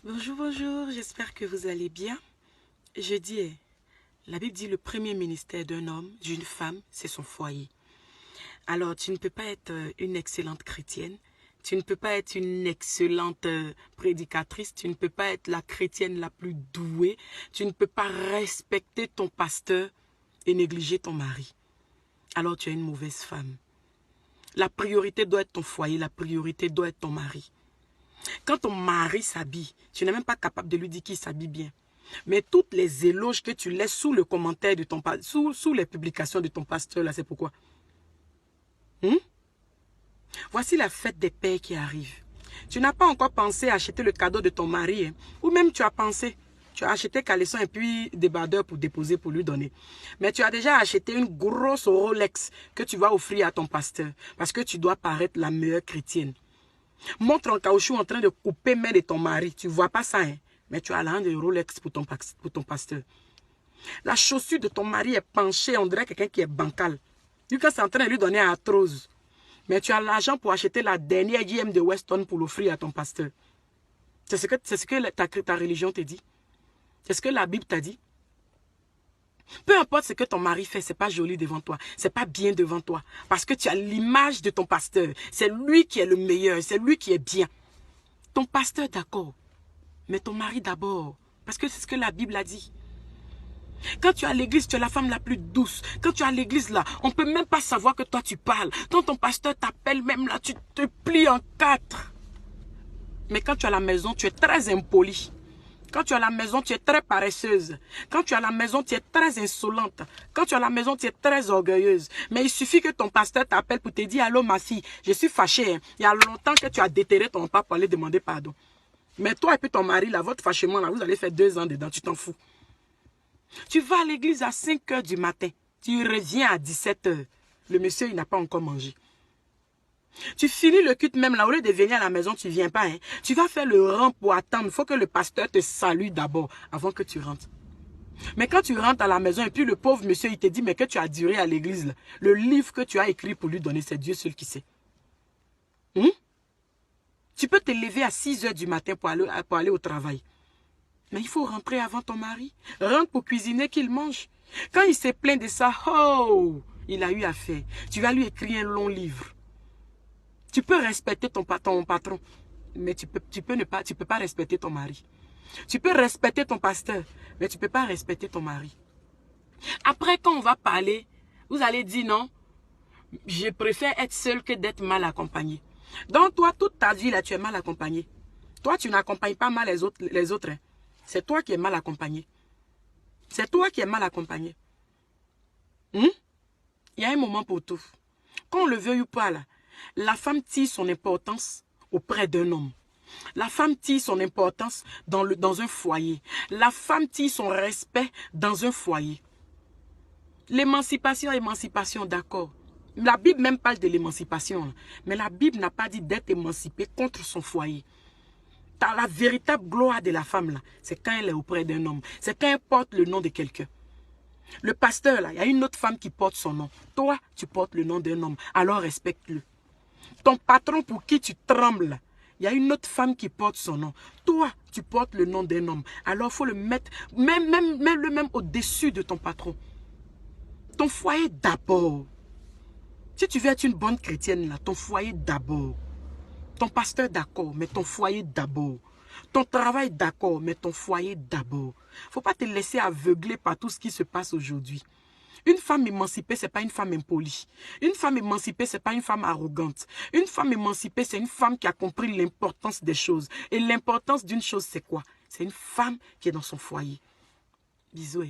Bonjour, bonjour, j'espère que vous allez bien. Je dis, la Bible dit le premier ministère d'un homme, d'une femme, c'est son foyer. Alors, tu ne peux pas être une excellente chrétienne, tu ne peux pas être une excellente prédicatrice, tu ne peux pas être la chrétienne la plus douée, tu ne peux pas respecter ton pasteur et négliger ton mari. Alors, tu es une mauvaise femme. La priorité doit être ton foyer, la priorité doit être ton mari. Quand ton mari s'habille, tu n'es même pas capable de lui dire qu'il s'habille bien. Mais toutes les éloges que tu laisses sous le commentaire de ton sous les publications de ton pasteur, là, c'est pourquoi. Voici la fête des pères qui arrive. Tu n'as pas encore pensé à acheter le cadeau de ton mari, hein? Ou même tu as pensé. Tu as acheté caleçon et puis débardeur pour déposer, pour lui donner. Mais tu as déjà acheté une grosse Rolex que tu vas offrir à ton pasteur. Parce que tu dois paraître la meilleure chrétienne. Montre en caoutchouc en train de couper main de ton mari. Tu ne vois pas ça, hein? Mais tu as la de Rolex pour ton pasteur. La chaussure de ton mari est penchée, on dirait quelqu'un qui est bancal. Vu que c'est en train de lui donner arthrose. Mais tu as l'argent pour acheter la dernière JM de Weston pour l'offrir à ton pasteur. C'est ce que ta religion te dit. C'est ce que la Bible t'a dit. Peu importe ce que ton mari fait, ce n'est pas joli devant toi. Ce n'est pas bien devant toi. Parce que tu as l'image de ton pasteur. C'est lui qui est le meilleur. C'est lui qui est bien. Ton pasteur, d'accord. Mais ton mari d'abord. Parce que c'est ce que la Bible a dit. Quand tu es à l'église, tu es la femme la plus douce. Quand tu es à l'église là, on ne peut même pas savoir que toi tu parles. Quand ton pasteur t'appelle même là, tu te plies en quatre. Mais quand tu es à la maison, tu es très impoli. Quand tu es à la maison, tu es très paresseuse. Quand tu es à la maison, tu es très insolente. Quand tu es à la maison, tu es très orgueilleuse. Mais il suffit que ton pasteur t'appelle pour te dire « Allô ma fille, je suis fâchée. Hein. Il y a longtemps que tu as déterré ton papa pour aller demander pardon. » Mais toi et puis ton mari, là, votre fâchement, là, vous allez faire 2 ans dedans, tu t'en fous. Tu vas à l'église à 5 h du matin. Tu reviens à 17 h. Le monsieur, il n'a pas encore mangé. Tu finis le culte même là, au lieu de venir à la maison, tu ne viens pas. Hein. Tu vas faire le rang pour attendre. Il faut que le pasteur te salue d'abord avant que tu rentres. Mais quand tu rentres à la maison et puis le pauvre monsieur, il te dit, mais que tu as duré à l'église, le livre que tu as écrit pour lui donner, c'est Dieu seul qui sait. Tu peux te lever à 6 h du matin pour aller au travail. Mais il faut rentrer avant ton mari. Rentre pour cuisiner qu'il mange. Quand il s'est plaint de ça, oh, il a eu affaire. Tu vas lui écrire un long livre. Tu peux respecter ton patron, mais tu peux pas respecter ton mari. Tu peux respecter ton pasteur, mais tu ne peux pas respecter ton mari. Après, quand on va parler, vous allez dire non, je préfère être seul que d'être mal accompagné. Donc toi, toute ta vie, là, tu es mal accompagné. Toi, tu n'accompagnes pas mal les autres. Hein. C'est toi qui es mal accompagné. C'est toi qui es mal accompagné. Il y a un moment pour tout. Quand on le veut ou pas, là, la femme tire son importance auprès d'un homme. La femme tire son importance dans un foyer. La femme tire son respect dans un foyer. L'émancipation, d'accord. La Bible même parle de l'émancipation. Mais la Bible n'a pas dit d'être émancipée contre son foyer. La véritable gloire de la femme, là, c'est quand elle est auprès d'un homme. C'est quand elle porte le nom de quelqu'un. Le pasteur, là, il y a une autre femme qui porte son nom. Toi, tu portes le nom d'un homme. Alors respecte-le. Ton patron pour qui tu trembles, il y a une autre femme qui porte son nom. Toi, tu portes le nom d'un homme. Alors, il faut le mettre, même au-dessus de ton patron. Ton foyer d'abord. Si tu veux être une bonne chrétienne, là, ton foyer d'abord. Ton pasteur d'accord, mais ton foyer d'abord. Ton travail d'accord, mais ton foyer d'abord. Il ne faut pas te laisser aveugler par tout ce qui se passe aujourd'hui. Une femme émancipée, ce n'est pas une femme impolie. Une femme émancipée, ce n'est pas une femme arrogante. Une femme émancipée, c'est une femme qui a compris l'importance des choses. Et l'importance d'une chose, c'est quoi? C'est une femme qui est dans son foyer. Bisous.